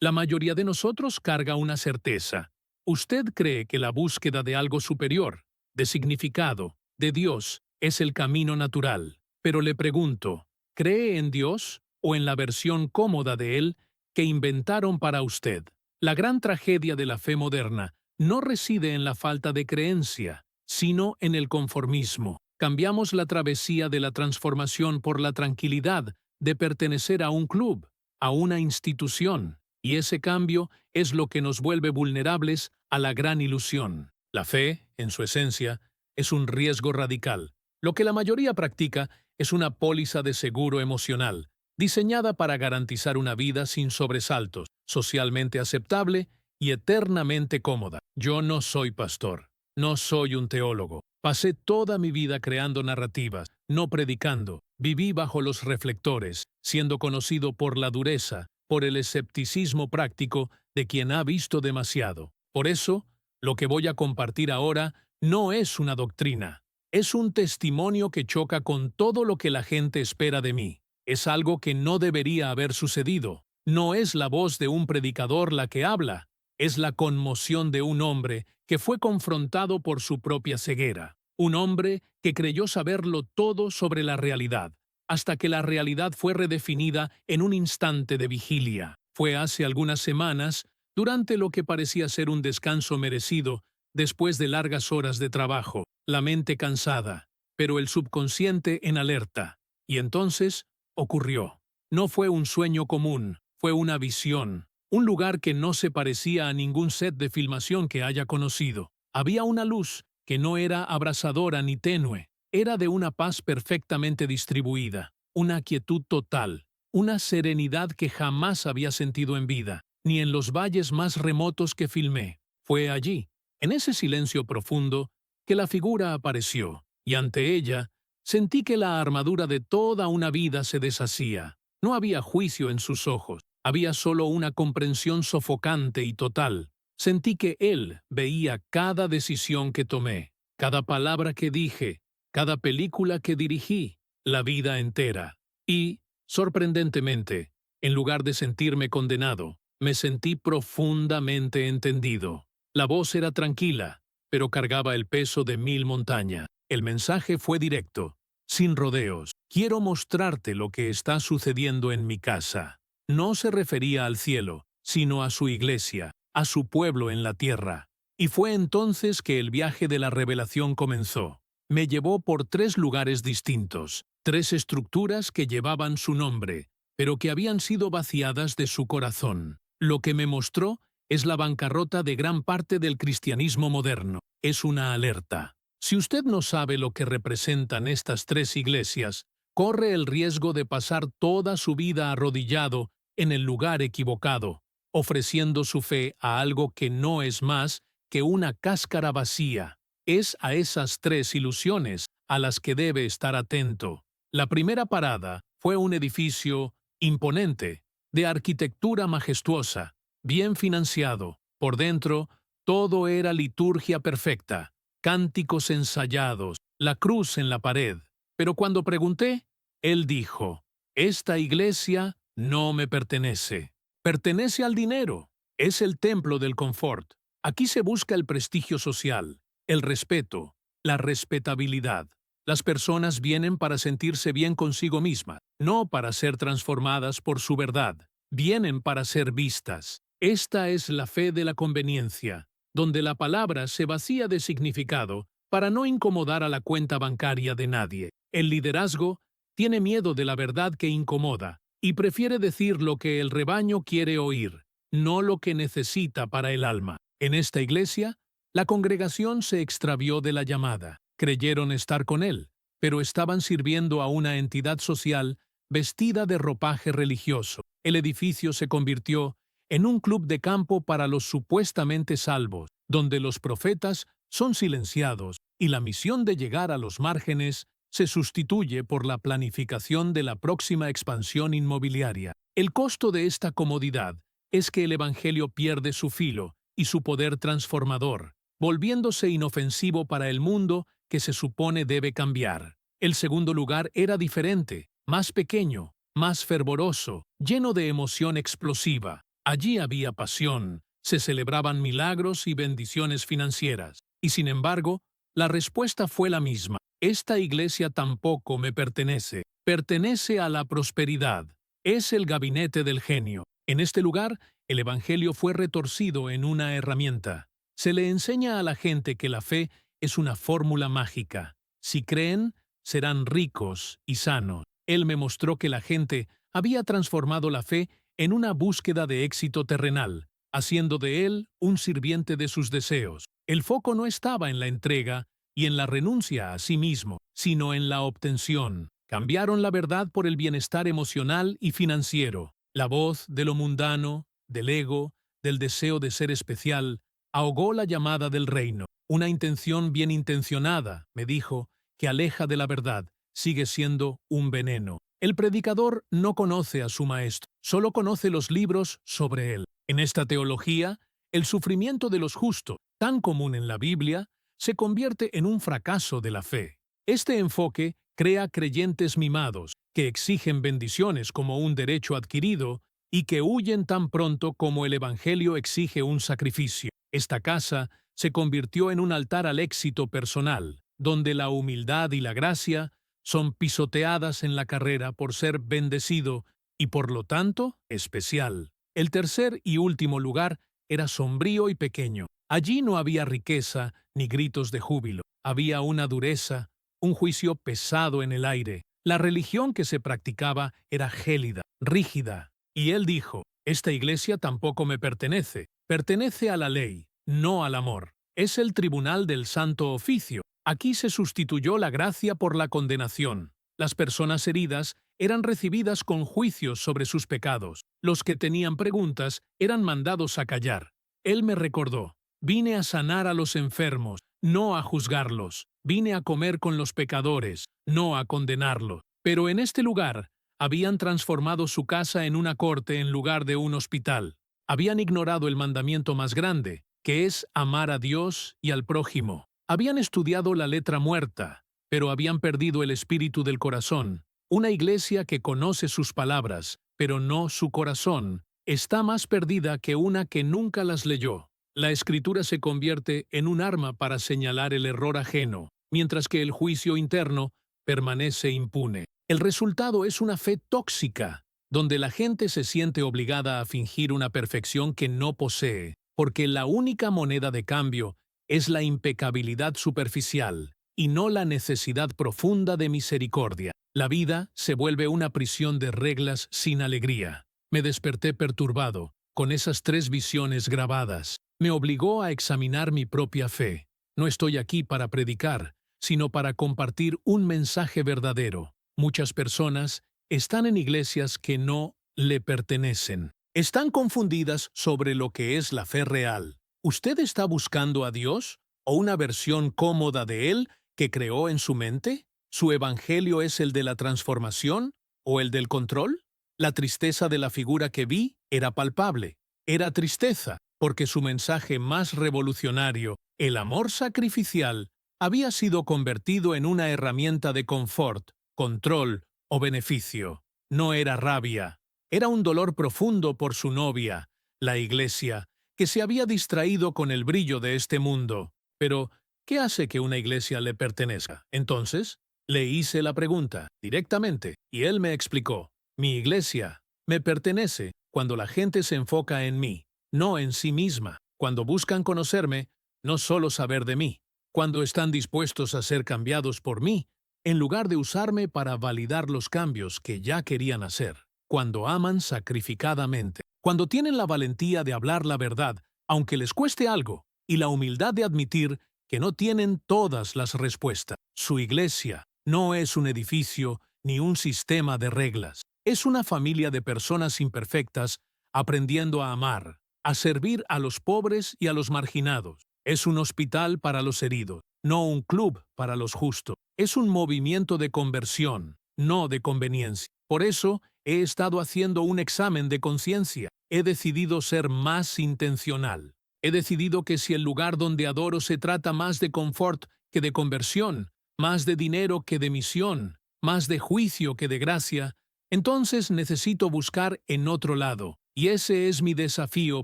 La mayoría de nosotros carga una certeza. Usted cree que la búsqueda de algo superior, de significado, de Dios, es el camino natural. Pero le pregunto, ¿cree en Dios o en la versión cómoda de Él que inventaron para usted? La gran tragedia de la fe moderna no reside en la falta de creencia, sino en el conformismo. Cambiamos la travesía de la transformación por la tranquilidad de pertenecer a un club, a una institución, y ese cambio es lo que nos vuelve vulnerables a la gran ilusión. La fe, en su esencia, es un riesgo radical. Lo que la mayoría practica es una póliza de seguro emocional, diseñada para garantizar una vida sin sobresaltos, socialmente aceptable y eternamente cómoda. Yo no soy pastor, no soy un teólogo. Pasé toda mi vida creando narrativas, no predicando. Viví bajo los reflectores, siendo conocido por la dureza, por el escepticismo práctico de quien ha visto demasiado. Por eso, lo que voy a compartir ahora no es una doctrina. Es un testimonio que choca con todo lo que la gente espera de mí. Es algo que no debería haber sucedido. No es la voz de un predicador la que habla. Es la conmoción de un hombre que fue confrontado por su propia ceguera. Un hombre que creyó saberlo todo sobre la realidad, hasta que la realidad fue redefinida en un instante de vigilia. Fue hace algunas semanas, durante lo que parecía ser un descanso merecido, después de largas horas de trabajo, la mente cansada, pero el subconsciente en alerta. Y entonces ocurrió. No fue un sueño común, fue una visión. Un lugar que no se parecía a ningún set de filmación que haya conocido. Había una luz que no era abrasadora ni tenue. Era de una paz perfectamente distribuida, una quietud total, una serenidad que jamás había sentido en vida, ni en los valles más remotos que filmé. Fue allí, en ese silencio profundo, que la figura apareció, y ante ella sentí que la armadura de toda una vida se deshacía. No había juicio en sus ojos, había solo una comprensión sofocante y total. Sentí que él veía cada decisión que tomé, cada palabra que dije, cada película que dirigí, la vida entera. Y, sorprendentemente, en lugar de sentirme condenado, me sentí profundamente entendido. La voz era tranquila, pero cargaba el peso de 1000 montañas. El mensaje fue directo, sin rodeos. Quiero mostrarte lo que está sucediendo en mi casa. No se refería al cielo, sino a su iglesia, a su pueblo en la tierra. Y fue entonces que el viaje de la revelación comenzó. Me llevó por 3 lugares distintos, 3 estructuras que llevaban su nombre, pero que habían sido vaciadas de su corazón. Lo que me mostró es la bancarrota de gran parte del cristianismo moderno. Es una alerta. Si usted no sabe lo que representan estas 3 iglesias, corre el riesgo de pasar toda su vida arrodillado en el lugar equivocado, ofreciendo su fe a algo que no es más que una cáscara vacía. Es a esas 3 ilusiones a las que debe estar atento. La primera parada fue un edificio imponente, de arquitectura majestuosa, bien financiado. Por dentro, todo era liturgia perfecta, cánticos ensayados, la cruz en la pared. Pero cuando pregunté, él dijo, «Esta iglesia no me pertenece. Pertenece al dinero. Es el templo del confort. Aquí se busca el prestigio social, el respeto, la respetabilidad. Las personas vienen para sentirse bien consigo mismas, no para ser transformadas por su verdad. Vienen para ser vistas. Esta es la fe de la conveniencia, donde la palabra se vacía de significado para no incomodar a la cuenta bancaria de nadie. El liderazgo tiene miedo de la verdad que incomoda y prefiere decir lo que el rebaño quiere oír, no lo que necesita para el alma. En esta iglesia, la congregación se extravió de la llamada. Creyeron estar con él, pero estaban sirviendo a una entidad social vestida de ropaje religioso. El edificio se convirtió en un club de campo para los supuestamente salvos, donde los profetas son silenciados y la misión de llegar a los márgenes se sustituye por la planificación de la próxima expansión inmobiliaria. El costo de esta comodidad es que el Evangelio pierde su filo y su poder transformador, volviéndose inofensivo para el mundo que se supone debe cambiar. El segundo lugar era diferente, más pequeño, más fervoroso, lleno de emoción explosiva. Allí había pasión, se celebraban milagros y bendiciones financieras. Y sin embargo, la respuesta fue la misma. Esta iglesia tampoco me pertenece. Pertenece a la prosperidad. Es el gabinete del genio. En este lugar, el evangelio fue retorcido en una herramienta. Se le enseña a la gente que la fe es una fórmula mágica. Si creen, serán ricos y sanos. Él me mostró que la gente había transformado la fe en una búsqueda de éxito terrenal, haciendo de él un sirviente de sus deseos. El foco no estaba en la entrega y en la renuncia a sí mismo, sino en la obtención. Cambiaron la verdad por el bienestar emocional y financiero. La voz de lo mundano, del ego, del deseo de ser especial, ahogó la llamada del reino. Una intención bien intencionada, me dijo, que aleja de la verdad, sigue siendo un veneno. El predicador no conoce a su maestro, solo conoce los libros sobre él. En esta teología, el sufrimiento de los justos, tan común en la Biblia, se convierte en un fracaso de la fe. Este enfoque crea creyentes mimados, que exigen bendiciones como un derecho adquirido y que huyen tan pronto como el Evangelio exige un sacrificio. Esta casa se convirtió en un altar al éxito personal, donde la humildad y la gracia son pisoteadas en la carrera por ser bendecido y por lo tanto especial. El tercer y último lugar era sombrío y pequeño. Allí no había riqueza ni gritos de júbilo. Había una dureza, un juicio pesado en el aire. La religión que se practicaba era gélida, rígida. Y él dijo, esta iglesia tampoco me pertenece. Pertenece a la ley, no al amor. Es el tribunal del santo oficio. Aquí se sustituyó la gracia por la condenación. Las personas heridas eran recibidas con juicios sobre sus pecados. Los que tenían preguntas eran mandados a callar. Él me recordó, vine a sanar a los enfermos, no a juzgarlos. Vine a comer con los pecadores, no a condenarlos. Pero en este lugar, habían transformado su casa en una corte en lugar de un hospital. Habían ignorado el mandamiento más grande, que es amar a Dios y al prójimo. Habían estudiado la letra muerta, pero habían perdido el espíritu del corazón. Una iglesia que conoce sus palabras, pero no su corazón, está más perdida que una que nunca las leyó. La escritura se convierte en un arma para señalar el error ajeno, mientras que el juicio interno permanece impune. El resultado es una fe tóxica, donde la gente se siente obligada a fingir una perfección que no posee, porque la única moneda de cambio es la impecabilidad superficial y no la necesidad profunda de misericordia. La vida se vuelve una prisión de reglas sin alegría. Me desperté perturbado, con esas 3 visiones grabadas. Me obligó a examinar mi propia fe. No estoy aquí para predicar, sino para compartir un mensaje verdadero. Muchas personas están en iglesias que no le pertenecen. Están confundidas sobre lo que es la fe real. ¿Usted está buscando a Dios o una versión cómoda de Él que creó en su mente? ¿Su evangelio es el de la transformación o el del control? La tristeza de la figura que vi era palpable. Era tristeza, porque su mensaje más revolucionario, el amor sacrificial, había sido convertido en una herramienta de confort, control o beneficio. No era rabia, era un dolor profundo por su novia, la iglesia, que se había distraído con el brillo de este mundo. Pero, ¿qué hace que una iglesia le pertenezca? Entonces, le hice la pregunta directamente y él me explicó. Mi iglesia me pertenece cuando la gente se enfoca en mí, no en sí misma. Cuando buscan conocerme, no solo saber de mí. Cuando están dispuestos a ser cambiados por mí, en lugar de usarme para validar los cambios que ya querían hacer. Cuando aman sacrificadamente. Cuando tienen la valentía de hablar la verdad, aunque les cueste algo, y la humildad de admitir que no tienen todas las respuestas. Su iglesia no es un edificio ni un sistema de reglas. Es una familia de personas imperfectas aprendiendo a amar, a servir a los pobres y a los marginados. Es un hospital para los heridos, no un club para los justos. Es un movimiento de conversión, no de conveniencia. Por eso, he estado haciendo un examen de conciencia. He decidido ser más intencional. He decidido que si el lugar donde adoro se trata más de confort que de conversión, más de dinero que de misión, más de juicio que de gracia, entonces necesito buscar en otro lado. Y ese es mi desafío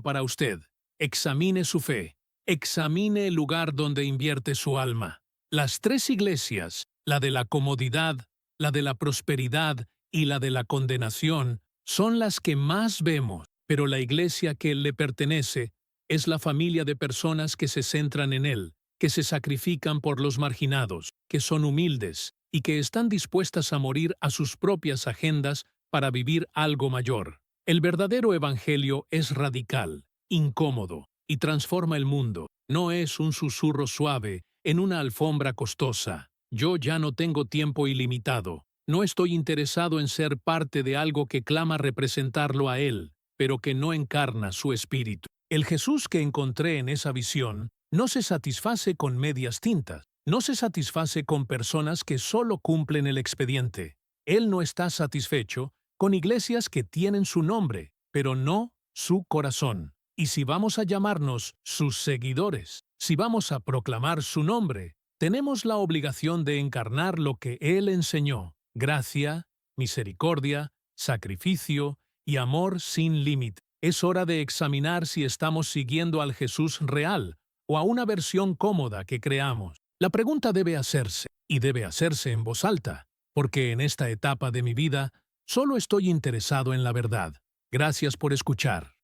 para usted. Examine su fe. Examine el lugar donde invierte su alma. Las tres iglesias, la de la comodidad, la de la prosperidad y la de la condenación, son las que más vemos, pero la iglesia que le pertenece es la familia de personas que se centran en él, que se sacrifican por los marginados, que son humildes y que están dispuestas a morir a sus propias agendas para vivir algo mayor. El verdadero evangelio es radical, incómodo y transforma el mundo. No es un susurro suave en una alfombra costosa. Yo ya no tengo tiempo ilimitado. No estoy interesado en ser parte de algo que clama representarlo a él, pero que no encarna su espíritu. El Jesús que encontré en esa visión no se satisface con medias tintas, no se satisface con personas que solo cumplen el expediente. Él no está satisfecho con iglesias que tienen su nombre, pero no su corazón. Y si vamos a llamarnos sus seguidores, si vamos a proclamar su nombre, tenemos la obligación de encarnar lo que Él enseñó: gracia, misericordia, sacrificio y amor sin límite. Es hora de examinar si estamos siguiendo al Jesús real o a una versión cómoda que creamos. La pregunta debe hacerse, y debe hacerse en voz alta, porque en esta etapa de mi vida solo estoy interesado en la verdad. Gracias por escuchar.